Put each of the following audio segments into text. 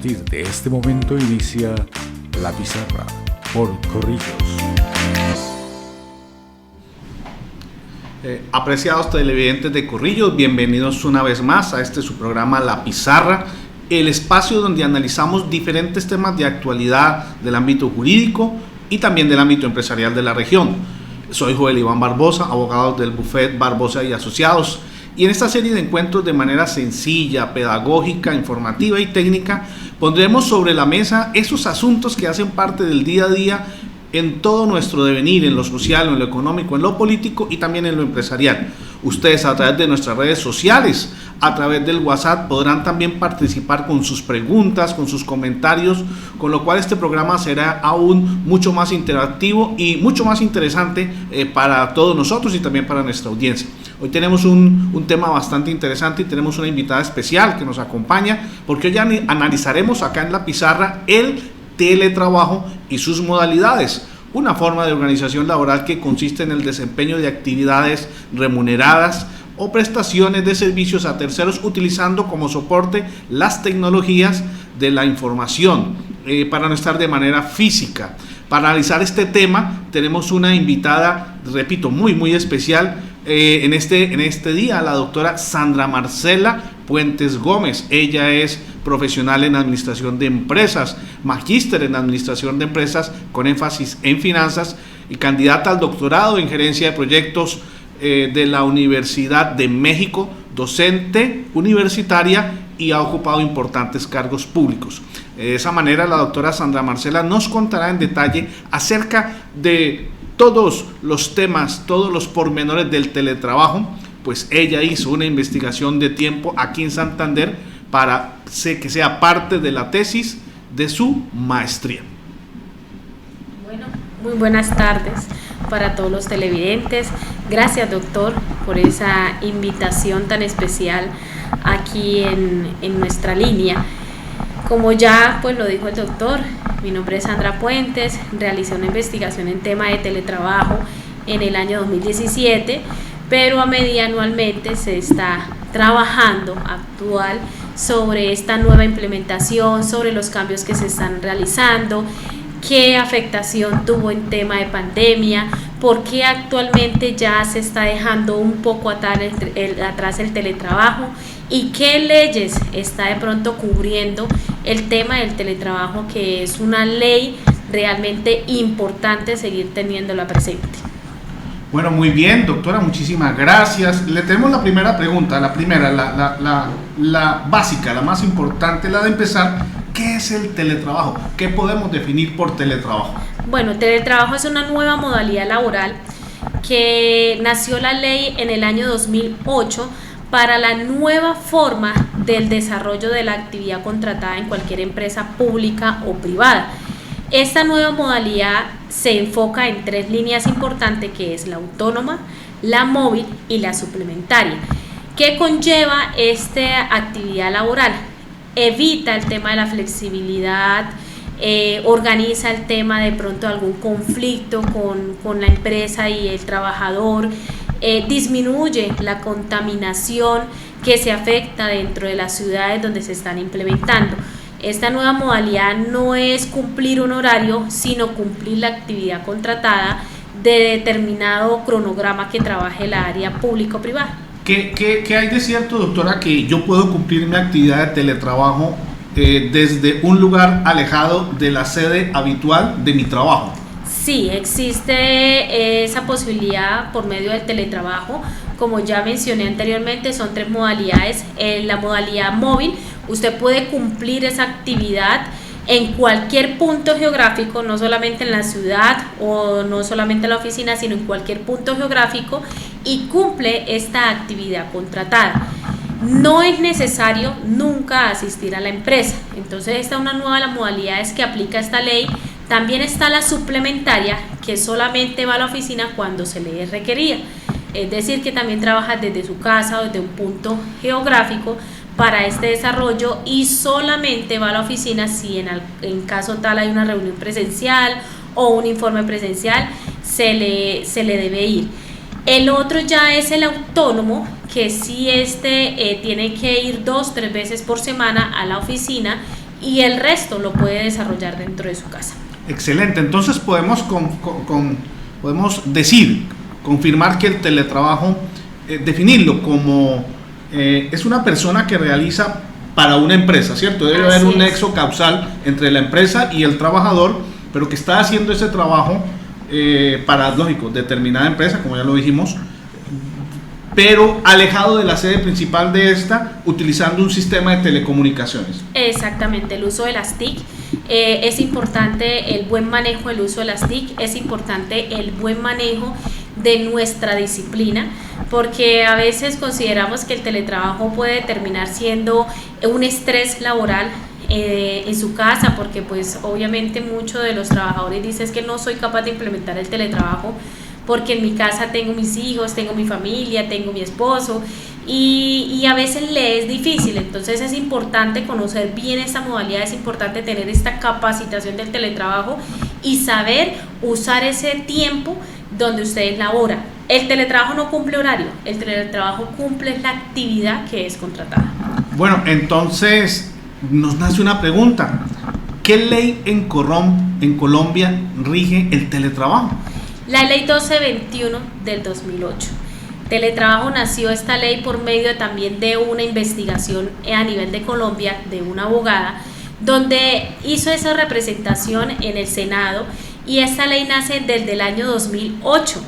partir de este momento inicia La Pizarra por Corrillos. Apreciados televidentes de Corrillos, bienvenidos una vez más a este su programa La Pizarra, el espacio donde analizamos diferentes temas de actualidad del ámbito jurídico y también del ámbito empresarial de la región. Soy Joel Iván Barbosa, abogado del Bufet Barbosa y Asociados, y en esta serie de encuentros de manera sencilla, pedagógica, informativa y técnica pondremos sobre la mesa esos asuntos que hacen parte del día a día en todo nuestro devenir, en lo social, en lo económico, en lo político y también en lo empresarial. Ustedes a través de nuestras redes sociales, a través del WhatsApp, podrán también participar con sus preguntas, con sus comentarios, con lo cual este programa será aún mucho más interactivo y mucho más interesante para todos nosotros y también para nuestra audiencia. Hoy tenemos un tema bastante interesante y tenemos una invitada especial que nos acompaña, porque hoy analizaremos acá en La Pizarra el teletrabajo y sus modalidades, una forma de organización laboral que consiste en el desempeño de actividades remuneradas o prestaciones de servicios a terceros utilizando como soporte las tecnologías de la información para no estar de manera física. Para analizar este tema tenemos una invitada, repito, muy especial en este día, la doctora Sandra Marcela Puentes Gómez. Ella es profesional en administración de empresas, magíster en administración de empresas con énfasis en finanzas y candidata al doctorado en gerencia de proyectos de la Universidad de México, docente universitaria y ha ocupado importantes cargos públicos. De esa manera, la doctora Sandra Marcela nos contará en detalle acerca de todos los temas, todos los pormenores del teletrabajo, pues ella hizo una investigación de tiempo aquí en Santander para que sea parte de la tesis de su maestría. Bueno, muy buenas tardes para todos los televidentes. Gracias, doctor, por esa invitación tan especial aquí en nuestra línea. Como ya pues lo dijo el doctor, mi nombre es Sandra Puentes, realicé una investigación en tema de teletrabajo en el año 2017, pero a medida anualmente se está trabajando actual sobre esta nueva implementación, sobre los cambios que se están realizando, qué afectación tuvo en tema de pandemia, por qué actualmente ya se está dejando un poco atrás el teletrabajo y qué leyes está de pronto cubriendo el tema del teletrabajo, que es una ley realmente importante seguir teniéndola presente. Bueno, muy bien, doctora, muchísimas gracias. Le tenemos la primera pregunta, la básica, la más importante, la de empezar. ¿Qué es el teletrabajo? ¿Qué podemos definir por teletrabajo? Bueno, teletrabajo es una nueva modalidad laboral que nació la ley en el año 2008 para la nueva forma del desarrollo de la actividad contratada en cualquier empresa pública o privada. Esta nueva modalidad se enfoca en tres líneas importantes, que es la autónoma, la móvil y la suplementaria. ¿Qué conlleva esta actividad laboral? Evita el tema de la flexibilidad, organiza el tema de pronto algún conflicto con la empresa y el trabajador, disminuye la contaminación que se afecta dentro de las ciudades donde se están implementando. Esta nueva modalidad no es cumplir un horario, sino cumplir la actividad contratada de determinado cronograma que trabaje la área pública o privada. ¿Qué hay de cierto, doctora, que yo puedo cumplir mi actividad de teletrabajo desde un lugar alejado de la sede habitual de mi trabajo? Sí, existe esa posibilidad por medio del teletrabajo. Como ya mencioné anteriormente, son tres modalidades. En la modalidad móvil, usted puede cumplir esa actividad en cualquier punto geográfico, no solamente en la ciudad o no solamente en la oficina, sino en cualquier punto geográfico, y cumple esta actividad contratada. No es necesario nunca asistir a la empresa. Entonces, esta es una nueva de las modalidades que aplica esta ley. También está la suplementaria, que solamente va a la oficina cuando se le es requerida. Es decir, que también trabaja desde su casa o desde un punto geográfico para este desarrollo, y solamente va a la oficina si en caso tal hay una reunión presencial o un informe presencial, se le debe ir. El otro ya es el autónomo, que sí tiene que ir 2-3 veces por semana a la oficina y el resto lo puede desarrollar dentro de su casa. Excelente, entonces podemos confirmar que el teletrabajo, definirlo como es una persona que realiza para una empresa, ¿cierto? Debe haber un nexo causal entre la empresa y el trabajador, pero que está haciendo ese trabajo para, lógico, determinada empresa, como ya lo dijimos, pero alejado de la sede principal de esta, utilizando un sistema de telecomunicaciones. Exactamente, el uso de las TIC, es importante el buen manejo del uso de las TIC, es importante el buen manejo de nuestra disciplina, porque a veces consideramos que el teletrabajo puede terminar siendo un estrés laboral en su casa, porque pues obviamente muchos de los trabajadores dicen que no soy capaz de implementar el teletrabajo porque en mi casa tengo mis hijos, tengo mi familia, tengo mi esposo y a veces le es difícil. Entonces es importante conocer bien esta modalidad, es importante tener esta capacitación del teletrabajo y saber usar ese tiempo donde ustedes laboran. El teletrabajo no cumple horario, el teletrabajo cumple la actividad que es contratada. Bueno, entonces nos nace una pregunta: ¿qué ley en Colombia rige el teletrabajo? La ley 1221 del 2008. Teletrabajo nació esta ley por medio también de una investigación a nivel de Colombia de una abogada, donde hizo esa representación en el Senado, y esta ley nace desde el año 2008.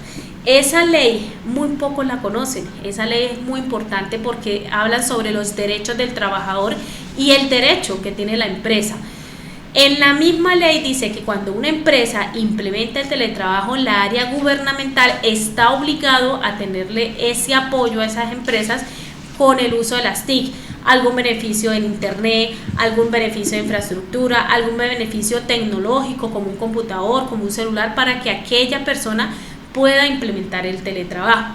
Esa ley muy pocos la conocen, esa ley es muy importante porque habla sobre los derechos del trabajador y el derecho que tiene la empresa. En la misma ley dice que cuando una empresa implementa el teletrabajo, la área gubernamental está obligado a tenerle ese apoyo a esas empresas con el uso de las TIC, algún beneficio en internet, algún beneficio de infraestructura, algún beneficio tecnológico como un computador, como un celular, para que aquella persona pueda implementar el teletrabajo.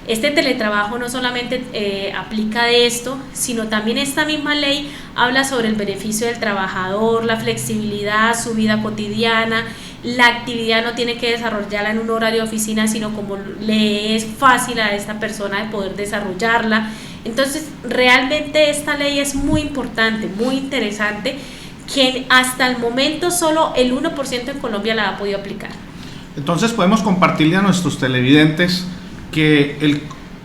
Este teletrabajo no solamente aplica de esto, sino también esta misma ley habla sobre el beneficio del trabajador, la flexibilidad, su vida cotidiana, la actividad no tiene que desarrollarla en un horario de oficina, sino como le es fácil a esta persona de poder desarrollarla. Entonces, realmente esta ley es muy importante, muy interesante, que hasta el momento solo el 1% en Colombia la ha podido aplicar. Entonces podemos compartirle a nuestros televidentes que el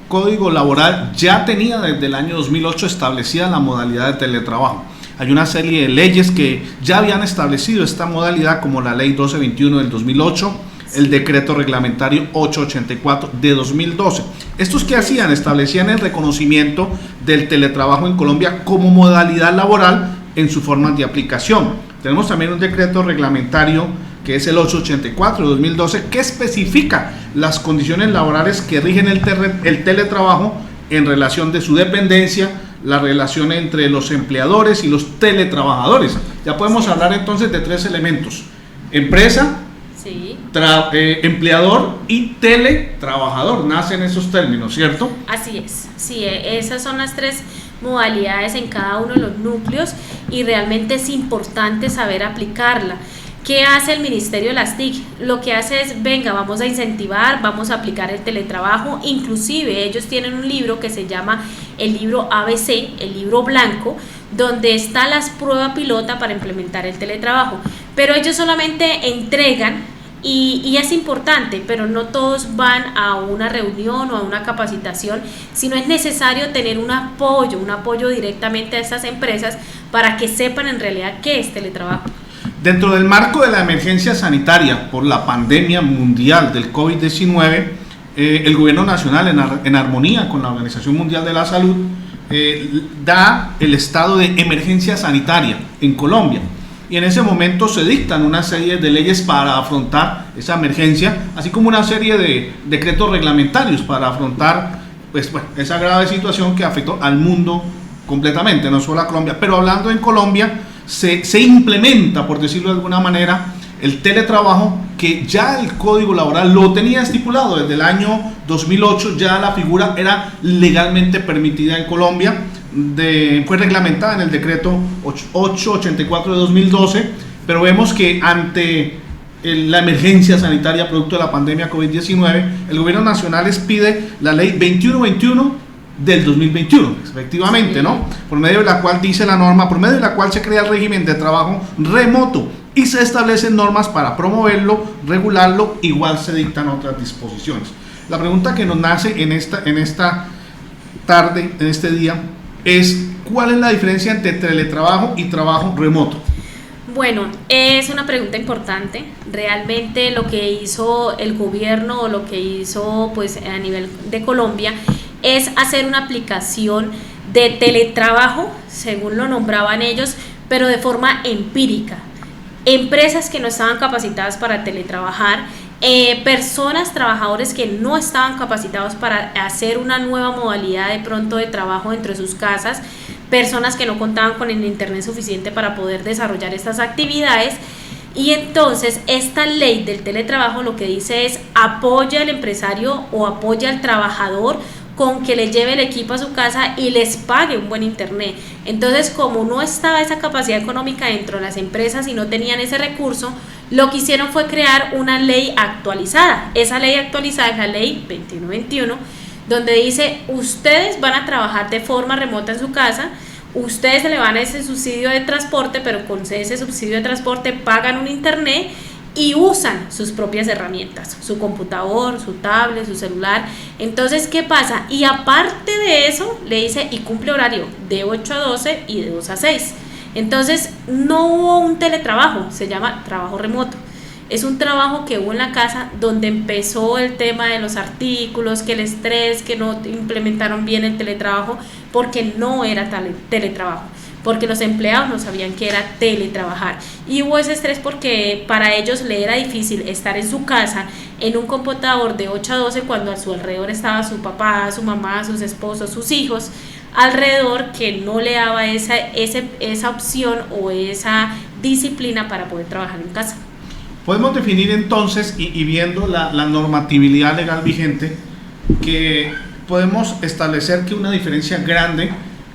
Código Laboral ya tenía desde el año 2008 establecida la modalidad de teletrabajo. Hay una serie de leyes que ya habían establecido esta modalidad, como la Ley 1221 del 2008, el Decreto Reglamentario 884 de 2012. ¿Estos qué hacían? Establecían el reconocimiento del teletrabajo en Colombia como modalidad laboral en su forma de aplicación. Tenemos también un Decreto Reglamentario que es el 884 de 2012, que especifica las condiciones laborales que rigen el teletrabajo en relación de su dependencia, la relación entre los empleadores y los teletrabajadores. Ya podemos hablar entonces de tres elementos: empresa, sí, empleador y teletrabajador. Nacen esos términos, ¿cierto? Así es, sí, esas son las tres modalidades en cada uno de los núcleos y realmente es importante saber aplicarla. ¿Qué hace el Ministerio de las TIC? Lo que hace es, venga, vamos a incentivar, vamos a aplicar el teletrabajo. Inclusive ellos tienen un libro que se llama el libro ABC, el libro blanco, donde está las pruebas pilota para implementar el teletrabajo. Pero ellos solamente entregan, y es importante, pero no todos van a una reunión o a una capacitación, sino es necesario tener un apoyo directamente a estas empresas para que sepan en realidad qué es teletrabajo. Dentro del marco de la emergencia sanitaria por la pandemia mundial del COVID-19, el Gobierno Nacional, en armonía con la Organización Mundial de la Salud, da el estado de emergencia sanitaria en Colombia. Y en ese momento se dictan una serie de leyes para afrontar esa emergencia, así como una serie de decretos reglamentarios para afrontar esa grave situación que afectó al mundo completamente, no solo a Colombia. Pero hablando en Colombia, se implementa, por decirlo de alguna manera, el teletrabajo, que ya el Código Laboral lo tenía estipulado desde el año 2008, ya la figura era legalmente permitida en Colombia, fue reglamentada en el decreto 884 de 2012, pero vemos que ante la emergencia sanitaria producto de la pandemia COVID-19, el Gobierno Nacional expide la ley 2121 del 2021, efectivamente, Sí. ¿no? Por medio de la cual dice la norma, por medio de la cual se crea el régimen de trabajo remoto y se establecen normas para promoverlo, regularlo, igual se dictan otras disposiciones. La pregunta que nos nace en esta tarde, en este día, es ¿cuál es la diferencia entre teletrabajo y trabajo remoto? Bueno, es una pregunta importante. Realmente lo que hizo el gobierno o lo que hizo pues a nivel de Colombia es hacer una aplicación de teletrabajo, según lo nombraban ellos, pero de forma empírica. Empresas que no estaban capacitadas para teletrabajar, personas, trabajadores que no estaban capacitados para hacer una nueva modalidad de pronto de trabajo dentro de sus casas, personas que no contaban con el internet suficiente para poder desarrollar estas actividades. Y entonces esta ley del teletrabajo lo que dice es apoya al empresario o apoya al trabajador con que le lleve el equipo a su casa y les pague un buen internet. Entonces, como no estaba esa capacidad económica dentro de las empresas y no tenían ese recurso, lo que hicieron fue crear una ley actualizada. Esa ley actualizada es la ley 2121, donde dice, ustedes van a trabajar de forma remota en su casa, ustedes se le van a ese subsidio de transporte, pero con ese subsidio de transporte pagan un internet y usan sus propias herramientas, su computador, su tablet, su celular. Entonces, ¿qué pasa? Y aparte de eso, le dice, y cumple horario de 8 a 12 y de 2 a 6. Entonces, no hubo un teletrabajo, se llama trabajo remoto. Es un trabajo que hubo en la casa donde empezó el tema de los artículos, que el estrés, que no implementaron bien el teletrabajo, porque no era teletrabajo, porque los empleados no sabían que era teletrabajar. Y hubo ese estrés porque para ellos le era difícil estar en su casa, en un computador de 8 a 12, cuando a su alrededor estaba su papá, su mamá, sus esposos, sus hijos, alrededor, que no le daba esa opción o esa disciplina para poder trabajar en casa. Podemos definir entonces, y viendo la normatividad legal vigente, que podemos establecer que una diferencia grande,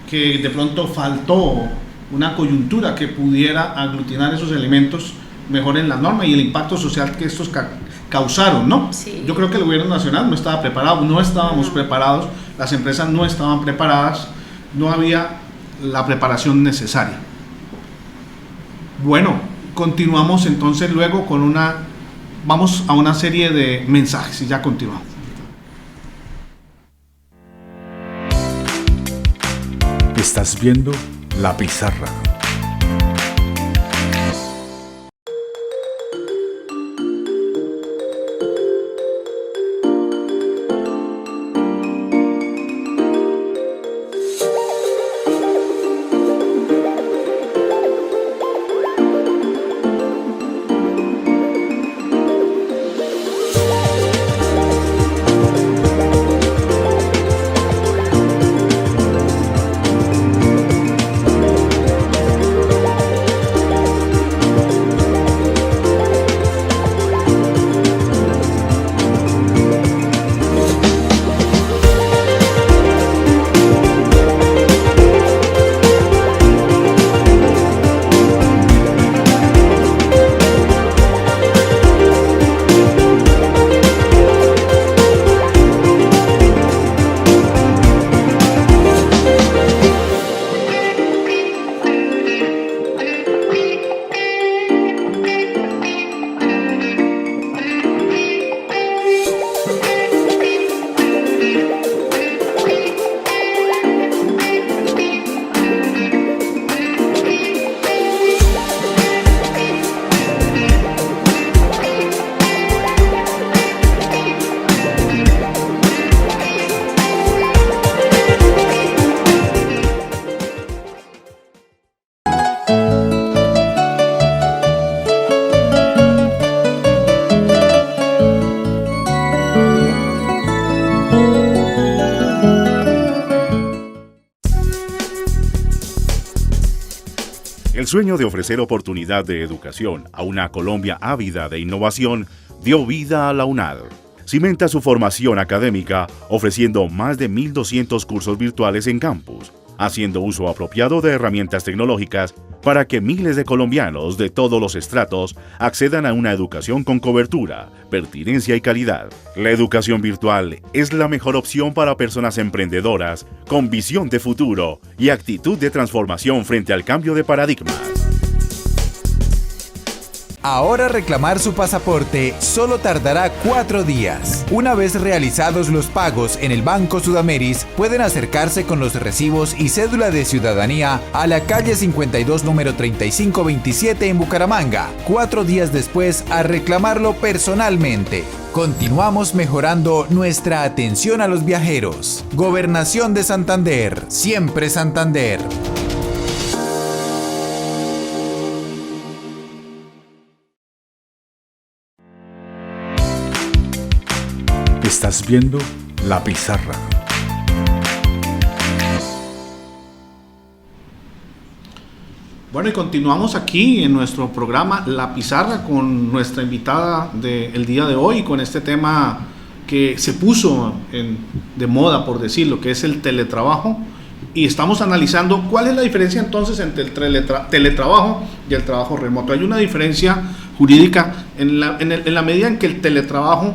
que de pronto faltó una coyuntura que pudiera aglutinar esos elementos mejor en la norma y el impacto social que estos causaron, ¿no? Sí. Yo creo que el gobierno nacional no estaba preparado, no estábamos preparados, las empresas no estaban preparadas, no había la preparación necesaria. Bueno, continuamos entonces luego con vamos a una serie de mensajes y ya continuamos. Estás viendo La Pizarra. El sueño de ofrecer oportunidad de educación a una Colombia ávida de innovación dio vida a la UNAD. Cimenta su formación académica ofreciendo más de 1.200 cursos virtuales en campus, haciendo uso apropiado de herramientas tecnológicas para que miles de colombianos de todos los estratos accedan a una educación con cobertura, pertinencia y calidad. La educación virtual es la mejor opción para personas emprendedoras con visión de futuro y actitud de transformación frente al cambio de paradigma. Ahora reclamar su pasaporte solo tardará 4 días. Una vez realizados los pagos en el Banco Sudameris, pueden acercarse con los recibos y cédula de ciudadanía a la calle 52, número 3527 en Bucaramanga. 4 días después, a reclamarlo personalmente. Continuamos mejorando nuestra atención a los viajeros. Gobernación de Santander, siempre Santander. Estás viendo La Pizarra. Bueno, y continuamos aquí en nuestro programa La Pizarra con nuestra invitada del día de hoy, con este tema que se puso de moda, por decirlo, que es el teletrabajo. Y estamos analizando cuál es la diferencia entonces entre el teletrabajo y el trabajo remoto. Hay una diferencia jurídica en la medida en que el teletrabajo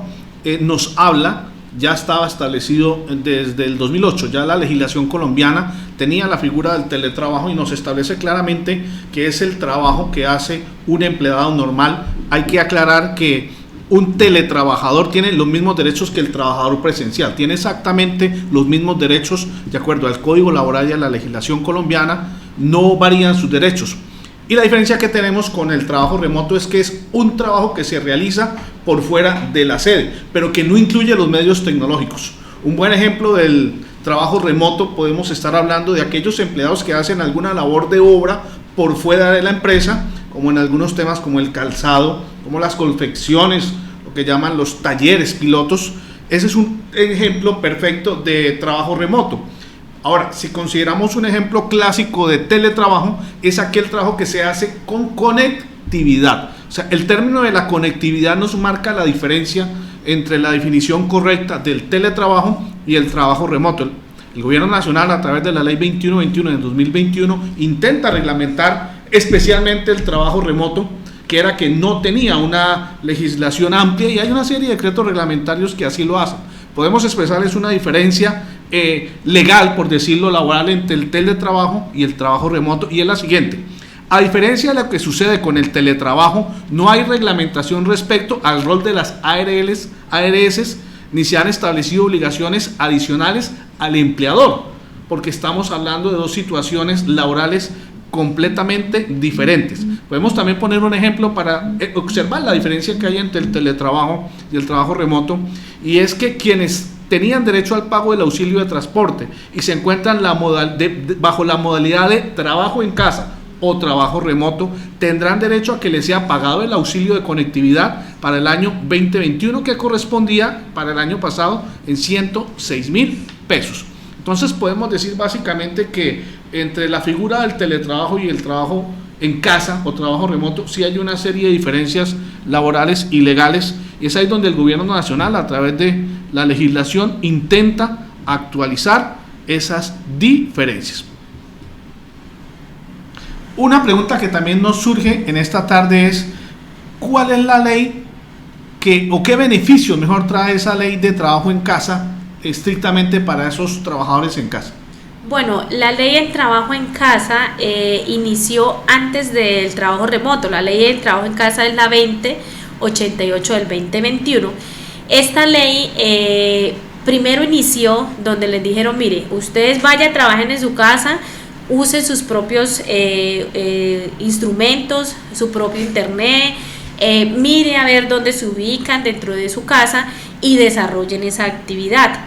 nos habla, ya estaba establecido desde el 2008, ya la legislación colombiana tenía la figura del teletrabajo y nos establece claramente que es el trabajo que hace un empleado normal. Hay que aclarar que un teletrabajador tiene los mismos derechos que el trabajador presencial, tiene exactamente los mismos derechos de acuerdo al Código Laboral y a la legislación colombiana, no varían sus derechos. Y la diferencia que tenemos con el trabajo remoto es que es un trabajo que se realiza por fuera de la sede, pero que no incluye los medios tecnológicos. Un buen ejemplo del trabajo remoto podemos estar hablando de aquellos empleados que hacen alguna labor de obra por fuera de la empresa, como en algunos temas como el calzado, como las confecciones, lo que llaman los talleres pilotos. Ese es un ejemplo perfecto de trabajo remoto. Ahora, si consideramos un ejemplo clásico de teletrabajo, es aquel trabajo que se hace con conectividad. O sea, el término de la conectividad nos marca la diferencia entre la definición correcta del teletrabajo y el trabajo remoto. El Gobierno Nacional, a través de la Ley 2121 del 2021, intenta reglamentar especialmente el trabajo remoto, que era que no tenía una legislación amplia, y hay una serie de decretos reglamentarios que así lo hacen. Podemos expresarles una diferencia legal, por decirlo, laboral, entre el teletrabajo y el trabajo remoto, y es la siguiente: a diferencia de lo que sucede con el teletrabajo, no hay reglamentación respecto al rol de las ARS, ni se han establecido obligaciones adicionales al empleador, porque estamos hablando de dos situaciones laborales completamente diferentes. Podemos también poner un ejemplo para observar la diferencia que hay entre el teletrabajo y el trabajo remoto, y es que quienes tenían derecho al pago del auxilio de transporte y se encuentran bajo la modalidad de trabajo en casa o trabajo remoto, tendrán derecho a que les sea pagado el auxilio de conectividad para el año 2021, que correspondía para el año pasado en 106.000 pesos. Entonces podemos decir básicamente que entre la figura del teletrabajo y el trabajo en casa o trabajo remoto sí hay una serie de diferencias laborales y legales, y es ahí donde el Gobierno Nacional, a través de la legislación, intenta actualizar esas diferencias. Una pregunta que también nos surge en esta tarde es: ¿cuál es la ley o qué beneficios mejor trae esa ley de trabajo en casa estrictamente para esos trabajadores en casa? Bueno, la ley del trabajo en casa inició antes del trabajo remoto. La ley del trabajo en casa es la 2088 del 2021. Esta ley primero inició donde les dijeron: mire, ustedes vayan, trabajen en su casa, usen sus propios instrumentos, su propio internet, mire a ver dónde se ubican dentro de su casa y desarrollen esa actividad.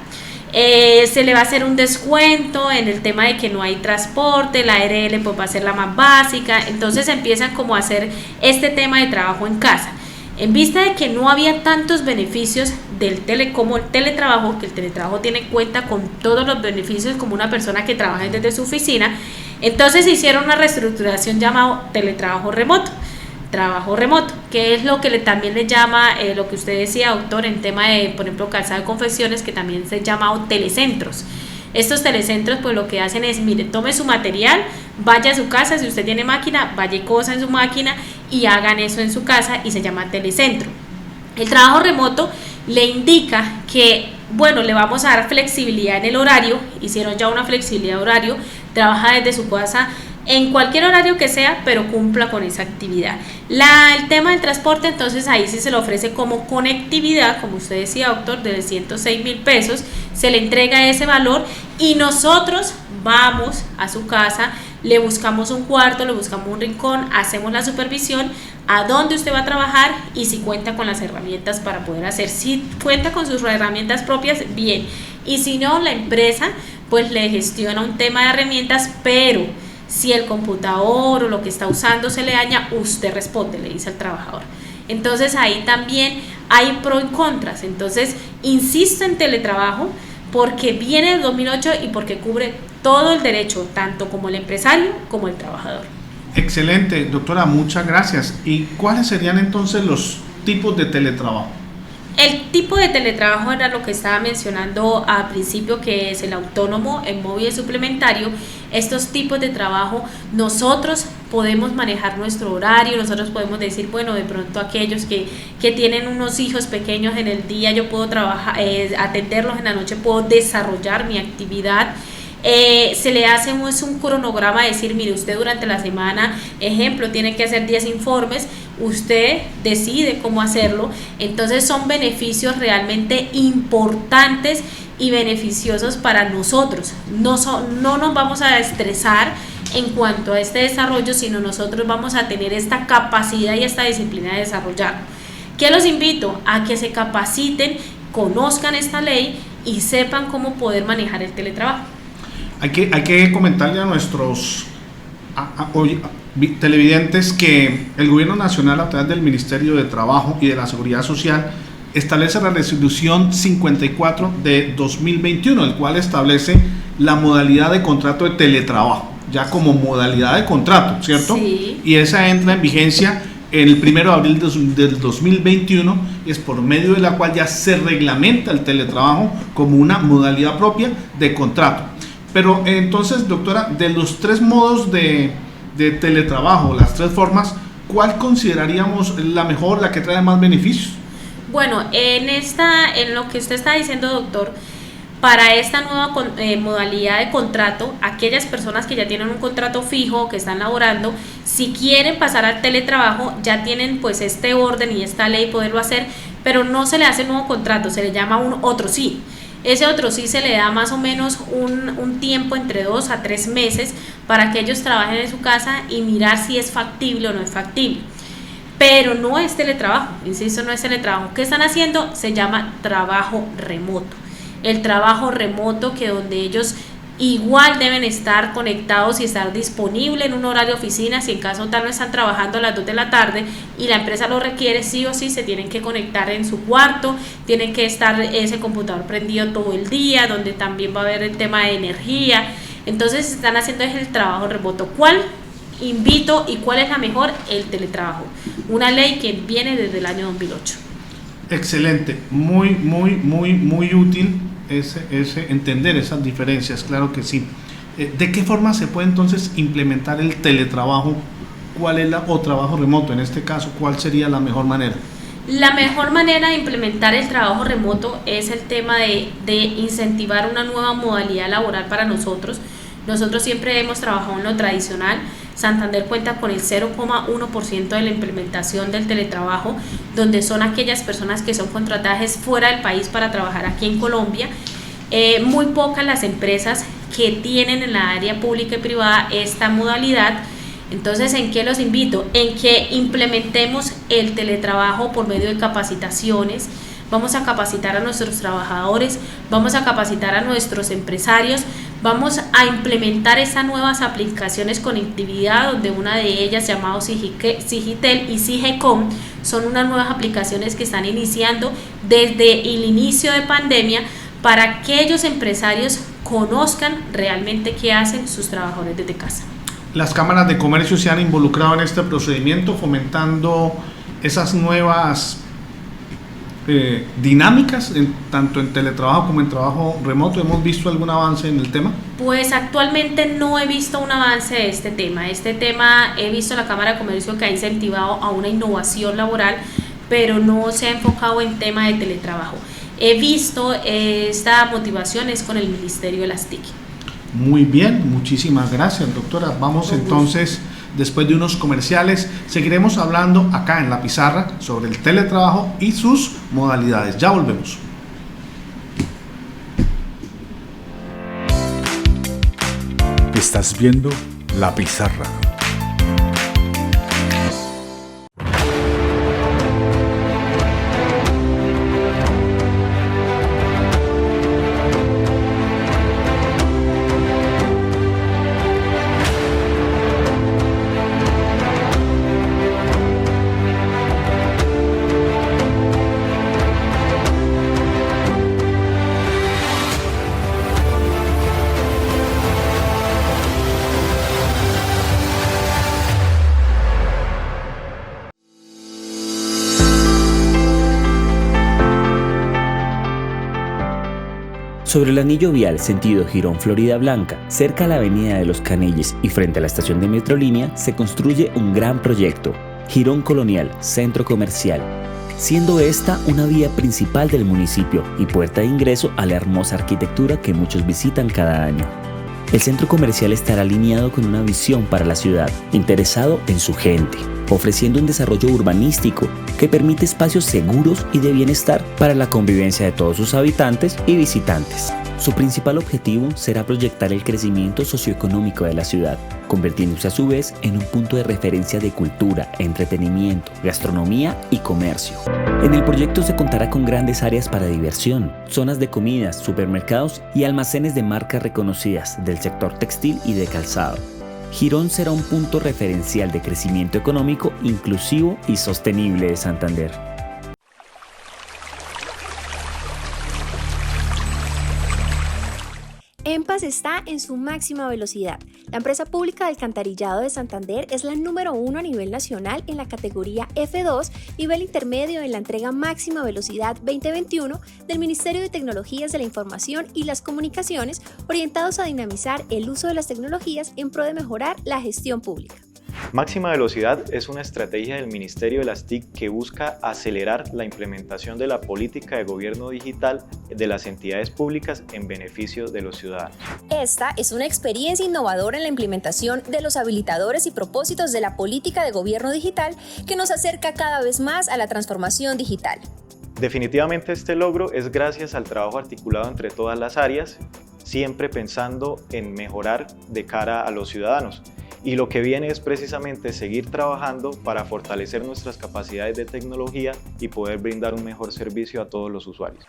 Se le va a hacer un descuento en el tema de que no hay transporte, la ARL pues va a ser la más básica. Entonces empiezan como a hacer este tema de trabajo en casa. En vista de que no había tantos beneficios como el teletrabajo, que el teletrabajo tiene en cuenta con todos los beneficios como una persona que trabaja desde su oficina, entonces hicieron una reestructuración llamado teletrabajo remoto. Trabajo remoto, que es lo que también le llama, lo que usted decía, doctor, en tema de, por ejemplo, calzado de confecciones, que también se llama telecentros. Estos telecentros pues lo que hacen es, mire, tome su material, vaya a su casa, si usted tiene máquina, vaya y cosa en su máquina y hagan eso en su casa y se llama telecentro. El trabajo remoto le indica que, bueno, le vamos a dar flexibilidad en el horario, hicieron ya una flexibilidad de horario, trabaja desde su casa en cualquier horario que sea, pero cumpla con esa actividad. El tema del transporte, entonces ahí sí se le ofrece como conectividad, como usted decía, doctor, de 106.000 pesos, se le entrega ese valor y nosotros vamos a su casa, le buscamos un cuarto, le buscamos un rincón, hacemos la supervisión, a dónde usted va a trabajar y si cuenta con las herramientas para poder hacer. Si cuenta con sus herramientas propias, bien, y si no, la empresa pues le gestiona un tema de herramientas, pero si el computador o lo que está usando se le daña, usted responde, le dice al trabajador. Entonces ahí también hay pros y contras. Entonces insisto en teletrabajo porque viene del 2008 y porque cubre todo el derecho, tanto como el empresario como el trabajador. Excelente, doctora, muchas gracias. ¿Y cuáles serían entonces los tipos de teletrabajo? El tipo de teletrabajo era lo que estaba mencionando al principio, que es el autónomo, el móvil suplementario. Estos tipos de trabajo nosotros podemos manejar nuestro horario, nosotros podemos decir, bueno, de pronto aquellos que tienen unos hijos pequeños en el día, yo puedo trabajar, atenderlos en la noche, puedo desarrollar mi actividad. Se le hace un cronograma, decir, mire, usted durante la semana, ejemplo, tiene que hacer 10 informes, usted decide cómo hacerlo. Entonces son beneficios realmente importantes y beneficiosos para nosotros. No nos vamos a estresar en cuanto a este desarrollo, sino nosotros vamos a tener esta capacidad y esta disciplina de desarrollarlo. ¿Qué los invito? A que se capaciten, conozcan esta ley y sepan cómo poder manejar el teletrabajo. Hay que comentarle a nuestros televidentes que el Gobierno Nacional, a través del Ministerio de Trabajo y de la Seguridad Social, establece la resolución 54 de 2021, el cual establece la modalidad de contrato de teletrabajo, ya como modalidad de contrato, ¿cierto? Sí. Y esa entra en vigencia el 1 de abril del 2021, y es por medio de la cual ya se reglamenta el teletrabajo como una modalidad propia de contrato. Pero entonces, doctora, de los 3 modos de teletrabajo, las 3 formas, ¿cuál consideraríamos la mejor, la que trae más beneficios? Bueno, en lo que usted está diciendo, doctor, para esta nueva modalidad de contrato, aquellas personas que ya tienen un contrato fijo, que están laborando, si quieren pasar al teletrabajo, ya tienen pues este orden y esta ley poderlo hacer, pero no se le hace nuevo contrato, se le llama un otro sí. Ese otro sí se le da más o menos un tiempo entre 2 a 3 meses para que ellos trabajen en su casa y mirar si es factible o no es factible. Pero no es teletrabajo, insisto, no es teletrabajo. ¿Qué están haciendo? Se llama trabajo remoto. El trabajo remoto, que donde ellos igual deben estar conectados y estar disponibles en un horario de oficina. Si en caso tal no están trabajando a las 2 de la tarde y la empresa lo requiere, sí o sí se tienen que conectar en su cuarto, tienen que estar ese computador prendido todo el día, donde también va a haber el tema de energía. Entonces están haciendo el trabajo remoto. ¿Cuál invito y cuál es la mejor? El teletrabajo, una ley que viene desde el año 2008. Excelente, muy útil ese entender esas diferencias, claro que sí. ¿De qué forma se puede entonces implementar el teletrabajo? ¿Cuál es o trabajo remoto en este caso? ¿Cuál sería la mejor manera? La mejor manera de implementar el trabajo remoto es el tema de incentivar una nueva modalidad laboral para nosotros. Nosotros siempre hemos trabajado en lo tradicional. Santander cuenta con el 0,1% de la implementación del teletrabajo, donde son aquellas personas que son contratadas fuera del país para trabajar aquí en Colombia. Muy pocas las empresas que tienen en la área pública y privada esta modalidad. Entonces, ¿en qué los invito? En que implementemos el teletrabajo por medio de capacitaciones. Vamos a capacitar a nuestros trabajadores, vamos a capacitar a nuestros empresarios, vamos a implementar esas nuevas aplicaciones conectividad, donde una de ellas, llamado Sigitel y Sigecom, son unas nuevas aplicaciones que están iniciando desde el inicio de pandemia para que aquellos empresarios conozcan realmente qué hacen sus trabajadores desde casa. Las cámaras de comercio se han involucrado en este procedimiento, fomentando esas nuevas dinámicas, tanto en teletrabajo como en trabajo remoto. ¿Hemos visto algún avance en el tema? Pues actualmente no he visto un avance de este tema. He visto en la Cámara de Comercio que ha incentivado a una innovación laboral, pero no se ha enfocado en tema de teletrabajo. He visto esta motivación es con el Ministerio de las TIC. Muy bien, muchísimas gracias, doctora. Vamos entonces, después de unos comerciales, seguiremos hablando acá en La Pizarra sobre el teletrabajo y sus modalidades. Ya volvemos. Estás viendo La Pizarra. Sobre el anillo vial sentido Girón Florida Blanca, cerca a la avenida de los Canelles y frente a la estación de Metrolínea, se construye un gran proyecto, Girón Colonial, centro comercial, siendo esta una vía principal del municipio y puerta de ingreso a la hermosa arquitectura que muchos visitan cada año. El centro comercial estará alineado con una visión para la ciudad, interesado en su gente, ofreciendo un desarrollo urbanístico que permite espacios seguros y de bienestar para la convivencia de todos sus habitantes y visitantes. Su principal objetivo será proyectar el crecimiento socioeconómico de la ciudad, convirtiéndose a su vez en un punto de referencia de cultura, entretenimiento, gastronomía y comercio. En el proyecto se contará con grandes áreas para diversión, zonas de comidas, supermercados y almacenes de marcas reconocidas del sector textil y de calzado. Girón será un punto referencial de crecimiento económico inclusivo y sostenible de Santander. EMPAS está en su máxima velocidad. La empresa pública de alcantarillado de Santander es la número 1 a nivel nacional en la categoría F2, nivel intermedio en la entrega máxima velocidad 2021 del Ministerio de Tecnologías de la Información y las Comunicaciones, orientados a dinamizar el uso de las tecnologías en pro de mejorar la gestión pública. Máxima Velocidad es una estrategia del Ministerio de las TIC que busca acelerar la implementación de la política de gobierno digital de las entidades públicas en beneficio de los ciudadanos. Esta es una experiencia innovadora en la implementación de los habilitadores y propósitos de la política de gobierno digital que nos acerca cada vez más a la transformación digital. Definitivamente este logro es gracias al trabajo articulado entre todas las áreas, siempre pensando en mejorar de cara a los ciudadanos. Y lo que viene es precisamente seguir trabajando para fortalecer nuestras capacidades de tecnología y poder brindar un mejor servicio a todos los usuarios.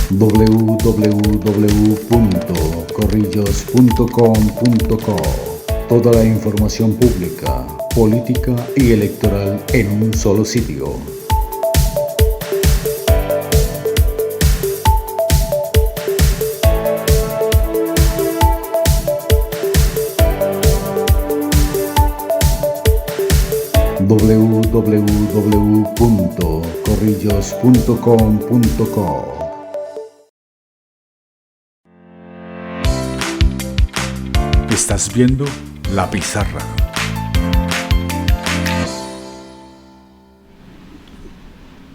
www.corrillos.com.co. Toda la información pública, política y electoral en un solo sitio. www.corrillos.com.co. Estás viendo La Pizarra.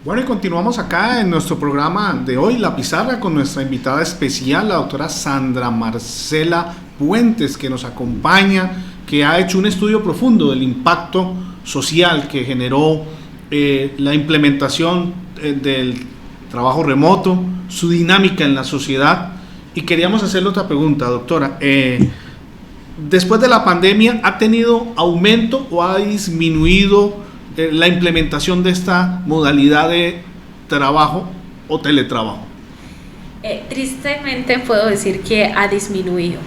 Bueno, y continuamos acá en nuestro programa de hoy, La Pizarra, con nuestra invitada especial, la doctora Sandra Marcela Puentes, que nos acompaña, que ha hecho un estudio profundo del impacto social que generó la implementación del trabajo remoto, su dinámica en la sociedad. Y queríamos hacerle otra pregunta, doctora. Después de la pandemia, ¿ha tenido aumento o ha disminuido la implementación de esta modalidad de trabajo o teletrabajo? Tristemente puedo decir que ha disminuido.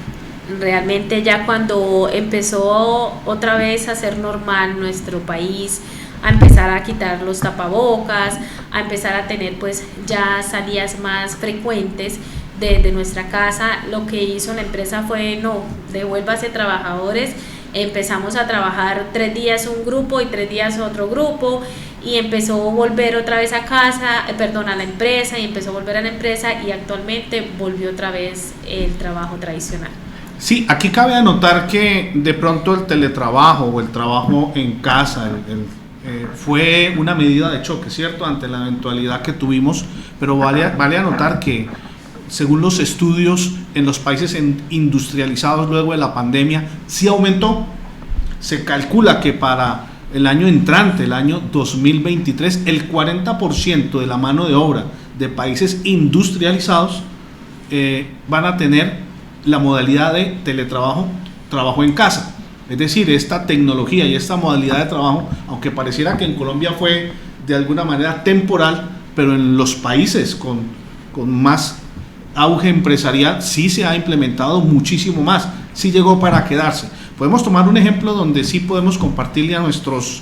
Realmente ya cuando empezó otra vez a ser normal nuestro país, a empezar a quitar los tapabocas, a empezar a tener pues ya salidas más frecuentes de nuestra casa, lo que hizo la empresa fue no, devuélvase trabajadores Empezamos a trabajar 3 días un grupo y 3 días otro grupo, y empezó a volver otra vez a la empresa, y empezó a volver a la empresa, y actualmente volvió otra vez el trabajo tradicional. Sí, aquí cabe anotar que de pronto el teletrabajo o el trabajo en casa fue una medida de choque, ¿cierto?, ante la eventualidad que tuvimos, pero vale anotar que según los estudios en los países industrializados luego de la pandemia, sí aumentó. Se calcula que para el año entrante, el año 2023, el 40% de la mano de obra de países industrializados van a tener la modalidad de teletrabajo, trabajo en casa. Es decir, esta tecnología y esta modalidad de trabajo, aunque pareciera que en Colombia fue de alguna manera temporal, pero en los países con más auge empresarial sí se ha implementado muchísimo más, sí llegó para quedarse. Podemos tomar un ejemplo donde sí podemos compartirle a nuestros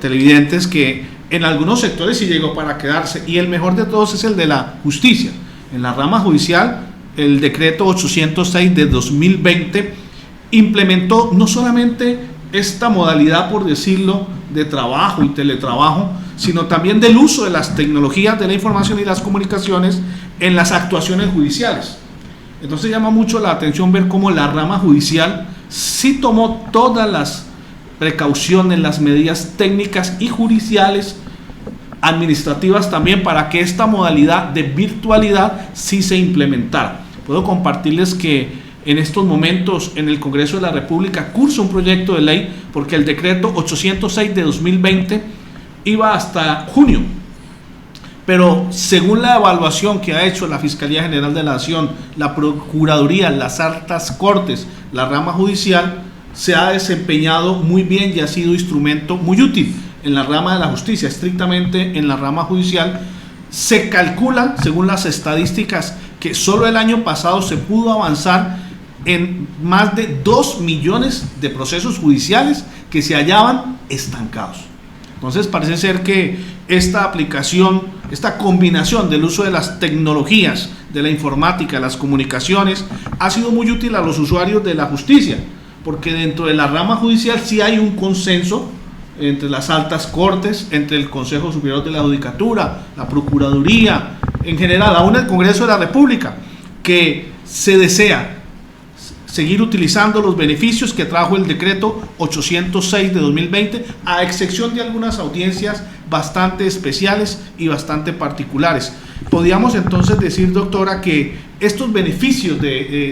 televidentes que en algunos sectores sí llegó para quedarse, y el mejor de todos es el de la justicia. En la rama judicial, el decreto 806 de 2020 implementó no solamente esta modalidad, por decirlo, de trabajo y teletrabajo, sino también del uso de las tecnologías de la información y las comunicaciones en las actuaciones judiciales. Entonces llama mucho la atención ver cómo la rama judicial sí tomó todas las precauciones, las medidas técnicas y judiciales, administrativas también, para que esta modalidad de virtualidad sí se implementara. Puedo compartirles que en estos momentos en el Congreso de la República cursa un proyecto de ley, porque el decreto 806 de 2020 iba hasta junio, pero según la evaluación que ha hecho la Fiscalía General de la Nación, la Procuraduría, las altas cortes, la rama judicial, se ha desempeñado muy bien y ha sido instrumento muy útil en la rama de la justicia. Estrictamente en la rama judicial se calcula, según las estadísticas, que solo el año pasado se pudo avanzar en más de 2 millones de procesos judiciales que se hallaban estancados. Entonces parece ser que esta aplicación, esta combinación del uso de las tecnologías, de la informática, las comunicaciones, ha sido muy útil a los usuarios de la justicia, porque dentro de la rama judicial sí hay un consenso entre las altas cortes, entre el Consejo Superior de la Judicatura, la Procuraduría, en general, aún el Congreso de la República, que se desea seguir utilizando los beneficios que trajo el decreto 806 de 2020, a excepción de algunas audiencias bastante especiales y bastante particulares. Podríamos entonces decir, doctora, que estos beneficios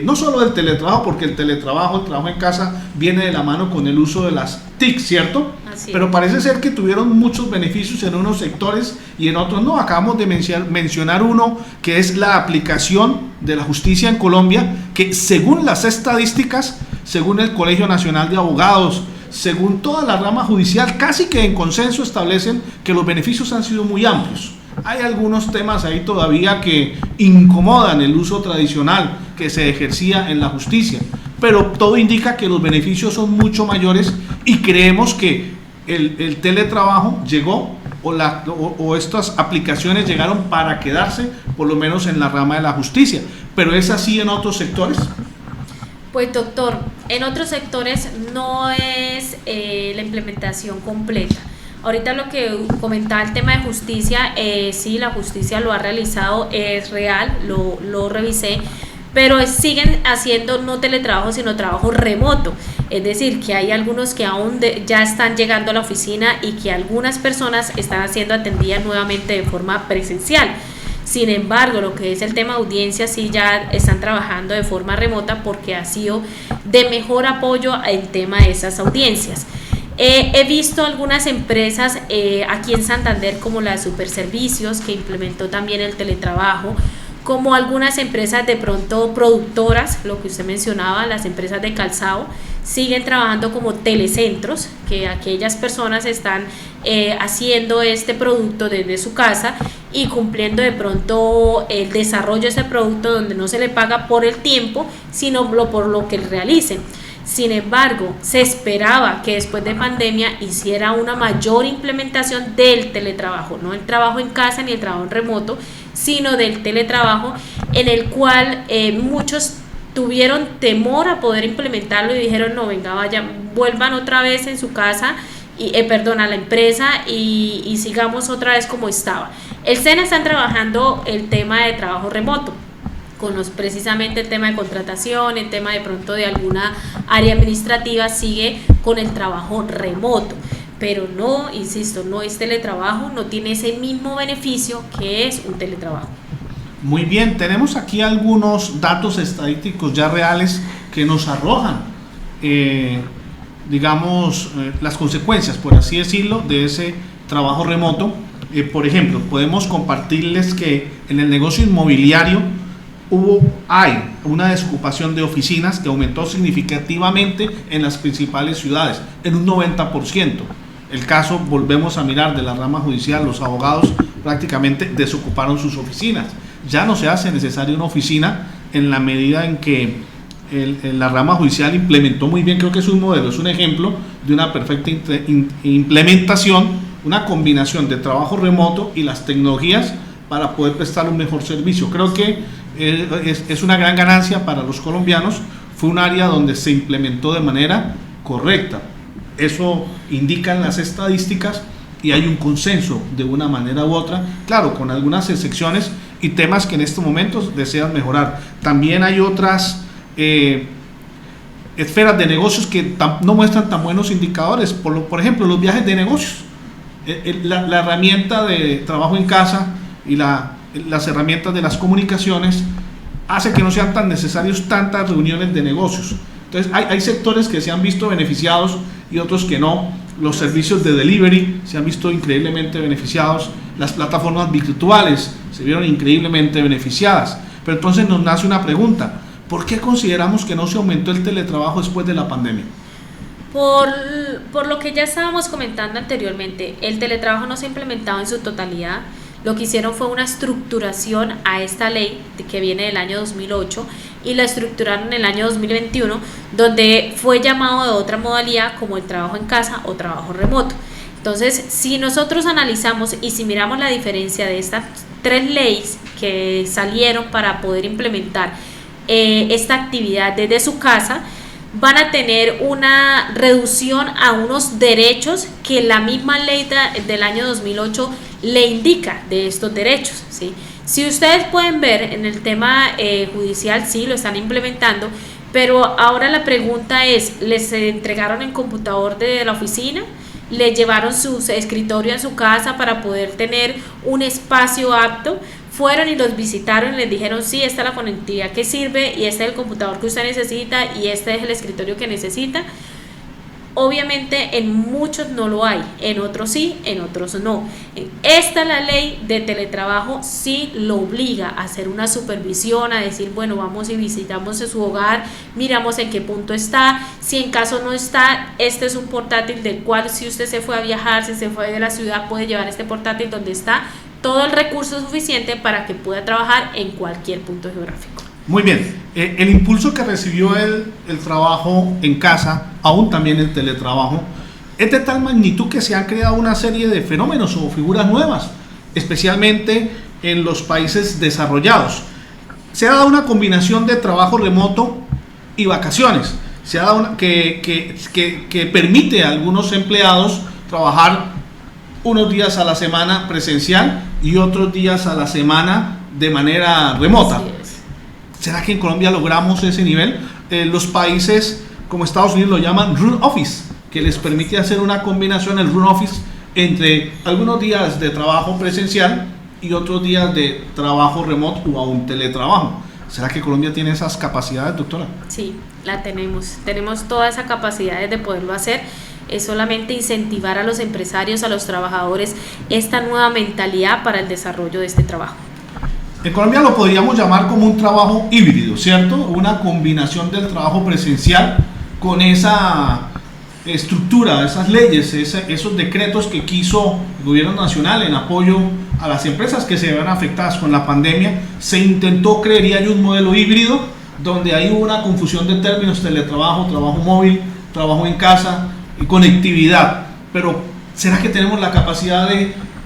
no solo del teletrabajo, porque el teletrabajo, el trabajo en casa, viene de la mano con el uso de las TIC, ¿cierto? Así. Pero parece ser que tuvieron muchos beneficios en unos sectores y en otros no. Acabamos de mencionar uno, que es la aplicación de la justicia en Colombia, que según las estadísticas, según el Colegio Nacional de Abogados, según toda la rama judicial, casi que en consenso establecen que los beneficios han sido muy amplios. Hay algunos temas ahí todavía que incomodan el uso tradicional que se ejercía en la justicia, pero todo indica que los beneficios son mucho mayores, y creemos que el teletrabajo llegó, o estas aplicaciones llegaron para quedarse, por lo menos en la rama de la justicia. ¿Pero es así en otros sectores? Pues doctor, en otros sectores no es la implementación completa. Ahorita lo que comentaba el tema de justicia, sí, la justicia lo ha realizado, es real, lo revisé, pero siguen haciendo no teletrabajo, sino trabajo remoto. Es decir, que hay algunos que aún ya están llegando a la oficina, y que algunas personas están siendo atendidas nuevamente de forma presencial. Sin embargo, lo que es el tema de audiencia, sí ya están trabajando de forma remota, porque ha sido de mejor apoyo el tema de esas audiencias. He visto algunas empresas aquí en Santander, como la de Superservicios, que implementó también el teletrabajo, como algunas empresas de pronto productoras, lo que usted mencionaba, las empresas de calzado, siguen trabajando como telecentros, que aquellas personas están haciendo este producto desde su casa y cumpliendo de pronto el desarrollo de ese producto, donde no se le paga por el tiempo, sino por lo que realicen. Sin embargo, se esperaba que después de pandemia hiciera una mayor implementación del teletrabajo, no el trabajo en casa ni el trabajo en remoto, sino del teletrabajo, en el cual muchos tuvieron temor a poder implementarlo y dijeron no, venga, vuelvan otra vez en su casa, a la empresa y sigamos otra vez como estaba. El SENA está trabajando el tema de trabajo remoto, precisamente el tema de contratación, el tema de pronto de alguna área administrativa sigue con el trabajo remoto, pero no, insisto, no es teletrabajo, no tiene ese mismo beneficio que es un teletrabajo. Muy bien, tenemos aquí algunos datos estadísticos ya reales que nos arrojan, las consecuencias, por así decirlo, de ese trabajo remoto. Por ejemplo, podemos compartirles que en el negocio inmobiliario hay una desocupación de oficinas que aumentó significativamente en las principales ciudades, en un 90%. El caso, volvemos a mirar, de la rama judicial, los abogados prácticamente desocuparon sus oficinas. Ya no se hace necesaria una oficina en la medida en que la rama judicial implementó muy bien, creo que es un modelo, es un ejemplo de una perfecta implementación, una combinación de trabajo remoto y las tecnologías para poder prestar un mejor servicio. Creo que es una gran ganancia para los colombianos, fue un área donde se implementó de manera correcta. Eso indican las estadísticas y hay un consenso de una manera u otra, claro, con algunas excepciones y temas que en estos momentos desean mejorar. También hay otras esferas de negocios que no muestran tan buenos indicadores, por ejemplo, los viajes de negocios. La herramienta de trabajo en casa y las herramientas de las comunicaciones hace que no sean tan necesarios tantas reuniones de negocios. Entonces hay sectores que se han visto beneficiados y otros que no. Los servicios de delivery se han visto increíblemente beneficiados, las plataformas virtuales se vieron increíblemente beneficiadas. Pero entonces nos nace una pregunta: ¿por qué consideramos que no se aumentó el teletrabajo después de la pandemia? Por lo que ya estábamos comentando anteriormente, el teletrabajo no se ha implementado en su totalidad. Lo que hicieron fue una estructuración a esta ley que viene del año 2008 y la estructuraron en el año 2021, donde fue llamado de otra modalidad como el trabajo en casa o trabajo remoto. Entonces, si nosotros analizamos y si miramos la diferencia de estas 3 leyes que salieron para poder implementar esta actividad desde su casa, van a tener una reducción a unos derechos que la misma ley del año 2008 le indica de estos derechos, ¿sí? Si ustedes pueden ver en el tema judicial, sí, lo están implementando, pero ahora la pregunta es, ¿les entregaron el computador de la oficina? ¿Le llevaron su escritorio a su casa para poder tener un espacio apto? Fueron y los visitaron y les dijeron, sí, esta es la conectividad que sirve y este es el computador que usted necesita y este es el escritorio que necesita. Obviamente en muchos no lo hay, en otros sí, en otros no. Esta la ley de teletrabajo sí lo obliga a hacer una supervisión, a decir, bueno, vamos y visitamos su hogar, miramos en qué punto está, si en caso no está, este es un portátil del cual si usted se fue a viajar, si se fue de la ciudad, puede llevar este portátil donde está todo el recurso suficiente para que pueda trabajar en cualquier punto geográfico. Muy bien, el impulso que recibió el trabajo en casa, aún también el teletrabajo, es de tal magnitud que se han creado una serie de fenómenos o figuras nuevas, especialmente en los países desarrollados. Se ha dado una combinación de trabajo remoto y vacaciones, se ha dado que permite a algunos empleados trabajar unos días a la semana presencial y otros días a la semana de manera remota. ¿Será que en Colombia logramos ese nivel? Los países como Estados Unidos lo llaman room office, que les permite hacer una combinación, el room office, entre algunos días de trabajo presencial y otros días de trabajo remoto o aún teletrabajo. ¿Será que Colombia tiene esas capacidades, doctora? Sí, la tenemos. Tenemos todas esas capacidades de poderlo hacer. Es solamente incentivar a los empresarios, a los trabajadores, esta nueva mentalidad para el desarrollo de este trabajo. En Colombia lo podríamos llamar como un trabajo híbrido, ¿cierto? Una combinación del trabajo presencial con esa estructura, esas leyes, esos decretos que quiso el gobierno nacional en apoyo a las empresas que se ven afectadas con la pandemia. Se intentó, creería yo, un modelo híbrido, donde ahí hubo una confusión de términos: teletrabajo, trabajo móvil, trabajo en casa y conectividad. Pero ¿será que tenemos la capacidad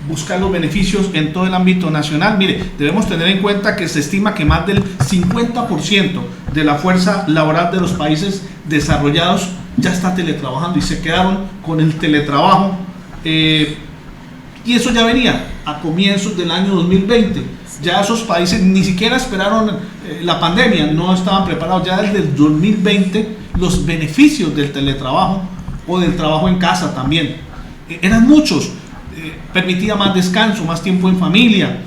buscar los beneficios en todo el ámbito nacional. Mire, debemos tener en cuenta que se estima que más del 50% de la fuerza laboral de los países desarrollados ya está teletrabajando y se quedaron con el teletrabajo, y eso ya venía a comienzos del año 2020. Ya esos países ni siquiera esperaron la pandemia, no estaban preparados. Ya desde el 2020 los beneficios del teletrabajo o del trabajo en casa también eran muchos. Permitía más descanso, más tiempo en familia,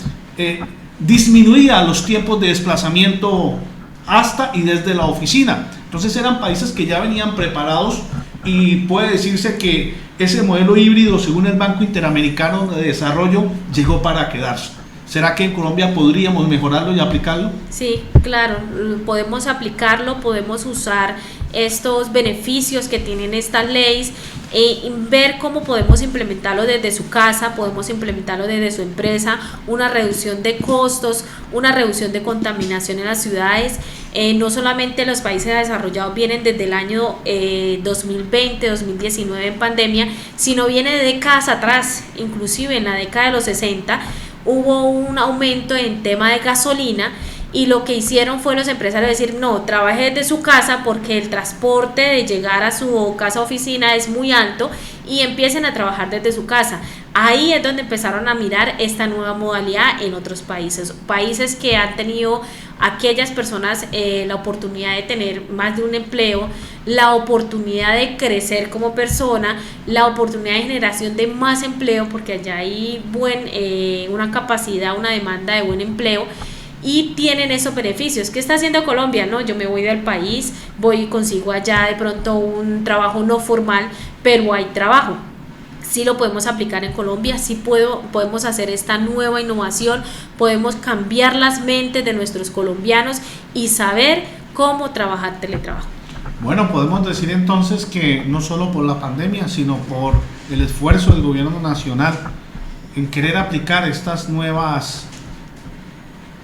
disminuía los tiempos de desplazamiento hasta y desde la oficina. Entonces eran países que ya venían preparados, y puede decirse que ese modelo híbrido, según el Banco Interamericano de Desarrollo, llegó para quedarse. ¿Será que en Colombia podríamos mejorarlo y aplicarlo? Sí, claro, podemos aplicarlo, podemos usar estos beneficios que tienen estas leyes, ver cómo podemos implementarlo desde su casa, podemos implementarlo desde su empresa, una reducción de costos, una reducción de contaminación en las ciudades. No solamente los países desarrollados vienen desde el año 2020, 2019 en pandemia, sino viene de décadas atrás, inclusive en la década de los 60, hubo un aumento en tema de gasolina, y lo que hicieron fue los empresarios decir: no, trabaje desde su casa porque el transporte de llegar a su casa oficina es muy alto, y empiecen a trabajar desde su casa. Ahí es donde empezaron a mirar esta nueva modalidad en otros países que han tenido aquellas personas la oportunidad de tener más de un empleo, la oportunidad de crecer como persona, la oportunidad de generación de más empleo, porque allá hay una capacidad, una demanda de buen empleo, y tienen esos beneficios. ¿Qué está haciendo Colombia? No, yo me voy del país, voy y consigo allá de pronto un trabajo no formal, pero hay trabajo. Sí lo podemos aplicar en Colombia, sí podemos hacer esta nueva innovación, podemos cambiar las mentes de nuestros colombianos y saber cómo trabajar teletrabajo. Bueno, podemos decir entonces que no solo por la pandemia, sino por el esfuerzo del gobierno nacional en querer aplicar estas nuevas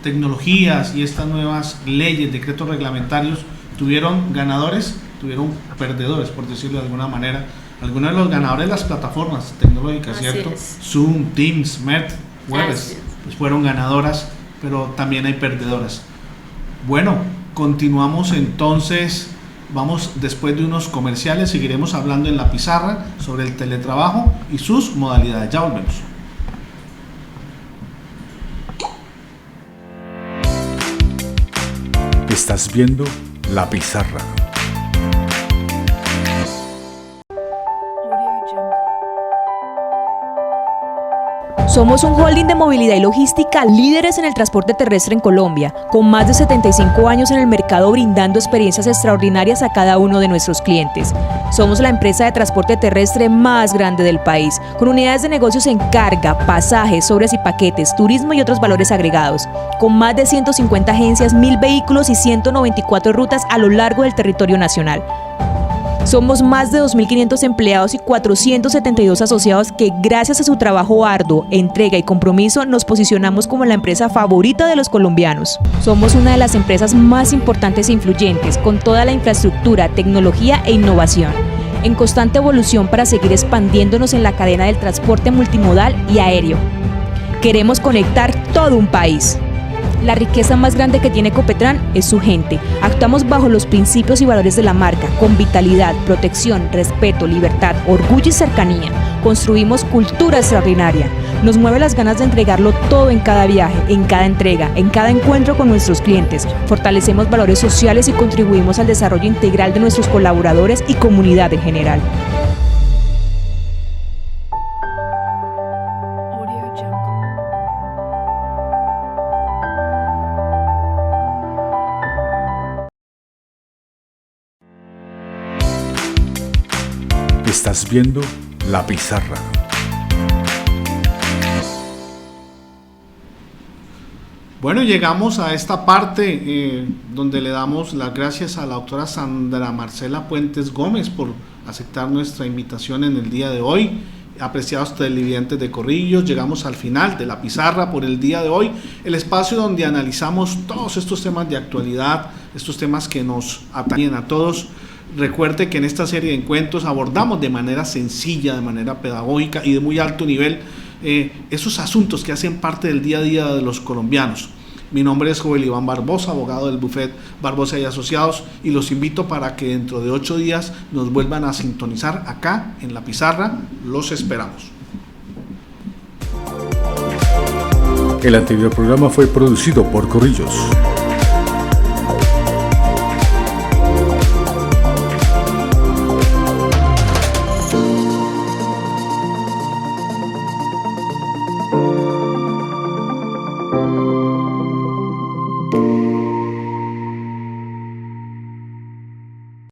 tecnologías y estas nuevas leyes, decretos reglamentarios, tuvieron ganadores, tuvieron perdedores, por decirlo de alguna manera. Algunos de los ganadores de las plataformas tecnológicas, ¿cierto? Zoom, Teams, Met, Webex, pues fueron ganadoras, pero también hay perdedoras. Bueno, continuamos entonces, vamos después de unos comerciales, seguiremos hablando en la pizarra sobre el teletrabajo y sus modalidades. Ya volvemos. Estás viendo La Pizarra. Somos un holding de movilidad y logística líderes en el transporte terrestre en Colombia, con más de 75 años en el mercado brindando experiencias extraordinarias a cada uno de nuestros clientes. Somos la empresa de transporte terrestre más grande del país, con unidades de negocios en carga, pasajes, sobres y paquetes, turismo y otros valores agregados, con más de 150 agencias, 1.000 vehículos y 194 rutas a lo largo del territorio nacional. Somos más de 2.500 empleados y 472 asociados que, gracias a su trabajo arduo, entrega y compromiso, nos posicionamos como la empresa favorita de los colombianos. Somos una de las empresas más importantes e influyentes, con toda la infraestructura, tecnología e innovación, en constante evolución para seguir expandiéndonos en la cadena del transporte multimodal y aéreo. Queremos conectar todo un país. La riqueza más grande que tiene Copetran es su gente. Actuamos bajo los principios y valores de la marca, con vitalidad, protección, respeto, libertad, orgullo y cercanía. Construimos cultura extraordinaria. Nos mueve las ganas de entregarlo todo en cada viaje, en cada entrega, en cada encuentro con nuestros clientes. Fortalecemos valores sociales y contribuimos al desarrollo integral de nuestros colaboradores y comunidad en general. Estás viendo La Pizarra. Bueno, llegamos a esta parte donde le damos las gracias a la doctora Sandra Marcela Puentes Gómez por aceptar nuestra invitación en el día de hoy. Apreciados televidentes de Corrillos, llegamos al final de La Pizarra por el día de hoy, el espacio donde analizamos todos estos temas de actualidad, estos temas que nos atañen a todos. Recuerde que en esta serie de encuentros abordamos de manera sencilla, de manera pedagógica y de muy alto nivel esos asuntos que hacen parte del día a día de los colombianos. Mi nombre es Joel Iván Barbosa, abogado del bufet Barbosa y Asociados, y los invito para que dentro de 8 días nos vuelvan a sintonizar acá en La Pizarra. Los esperamos. El anterior programa fue producido por Corrillos.